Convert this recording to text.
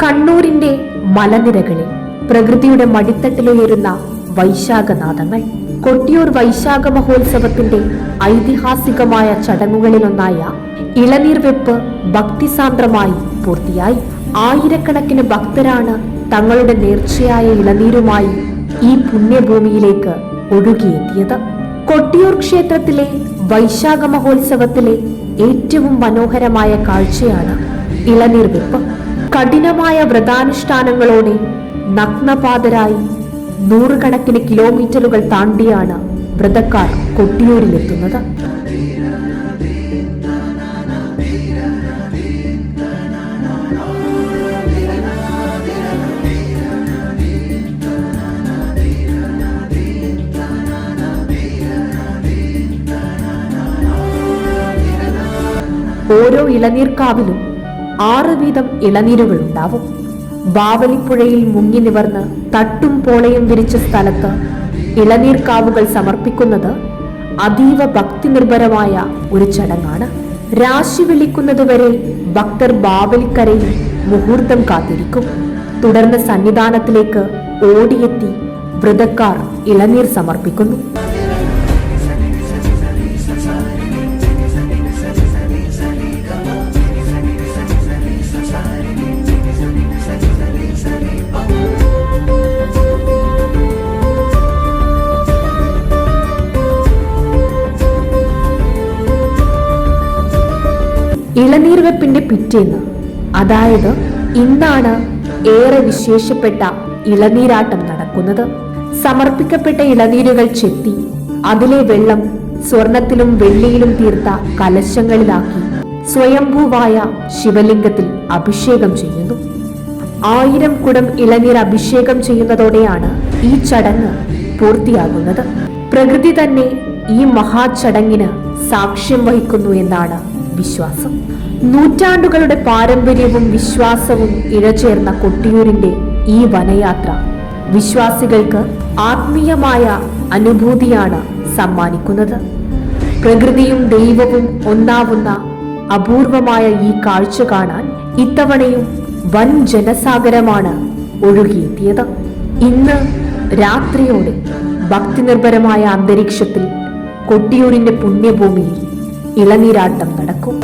കണ്ണൂരിന്റെ മലനിരകളിൽ പ്രകൃതിയുടെ മടിത്തട്ടിലുയരുന്ന വൈശാഖനാദങ്ങൾ. കൊട്ടിയൂർ വൈശാഖ മഹോത്സവത്തിന്റെ ഐതിഹാസികമായ ചടങ്ങുകളിലൊന്നായ ഇളനീർ വെപ്പ് ഭക്തിസാന്ദ്രമായി പൂർത്തിയായി. ആയിരക്കണക്കിന് ഭക്തരാണ് തങ്ങളുടെ നേർച്ചയായ ഇളനീരുമായി ഈ പുണ്യഭൂമിയിലേക്ക് ഒഴുകിയെത്തിയത്. കൊട്ടിയൂർ ക്ഷേത്രത്തിലെ വൈശാഖ മഹോത്സവത്തിലെ ഏറ്റവും മനോഹരമായ കാഴ്ചയാണ് ഇളനീർ വെപ്പ്. കഠിനമായ വ്രതാനുഷ്ഠാനങ്ങളോടെ നഗ്നപാതരായി നൂറുകണക്കിന് കിലോമീറ്ററുകൾ താണ്ടിയാണ് വ്രതക്കാർ കൊട്ടിയൂരിലെത്തുന്നത്. ഓരോ ഇളനീർക്കാവിലും 6 വീതം ഇളനീരുകൾ ഉണ്ടാവും. ബാവലിപ്പുഴയിൽ മുങ്ങി നിവർന്ന് തട്ടും പോളയും വിരിച്ച സ്ഥലത്ത് ഇളനീർക്കാവുകൾ സമർപ്പിക്കുന്നത് അതീവ ഭക്തി നിർഭരമായ ഒരു ചടങ്ങാണ്. രാശി വിളിക്കുന്നതുവരെ ഭക്തർ ബാവലിക്കരയിൽ മുഹൂർത്തം കാത്തിരിക്കും. തുടർന്ന് സന്നിധാനത്തിലേക്ക് ഓടിയെത്തി വ്രതക്കാർ ഇളനീർ സമർപ്പിക്കുന്നു. ഇളനീർ വെപ്പിന്റെ പിറ്റേന്ന്, അതായത് ഇന്നാണ് ഏറെ വിശേഷപ്പെട്ട ഇളനീരാട്ടം നടക്കുന്നത്. സമർപ്പിക്കപ്പെട്ട ഇളനീരുകൾ ചെത്തി അതിലെ വെള്ളം സ്വർണത്തിലും വെള്ളിയിലും തീർത്ത കലശങ്ങളിലാക്കി സ്വയംഭൂവായ ശിവലിംഗത്തിൽ അഭിഷേകം ചെയ്യുന്നു. 1000 കുടം ഇളനീർ അഭിഷേകം ചെയ്യുന്നതോടെയാണ് ഈ ചടങ്ങ് പൂർത്തിയാകുന്നത്. പ്രകൃതി തന്നെ ഈ മഹാചടങ്ങിന് സാക്ഷ്യം വഹിക്കുന്നു എന്നാണ് വിശ്വാസം. നൂറ്റാണ്ടുകളുടെ പാരമ്പര്യവും വിശ്വാസവും ഇഴചേർന്ന കൊട്ടിയൂരിന്റെ ഈ വനയാത്ര വിശ്വാസികൾക്ക് ആത്മീയമായ അനുഭൂതിയാണ് സമ്മാനിക്കുന്നത്. പ്രകൃതിയും ദൈവവും ഒന്നാവുന്ന അപൂർവമായ ഈ കാഴ്ച കാണാൻ ഇത്തവണയും വൻ ജനസാഗരമാണ് ഒഴുകിയെത്തിയത്. ഇന്ന് രാത്രിയോടെ ഭക്തിനിർഭരമായ അന്തരീക്ഷത്തിൽ കൊട്ടിയൂരിന്റെ പുണ്യഭൂമിയിൽ ഇളനീരാട്ടം നടക്കും.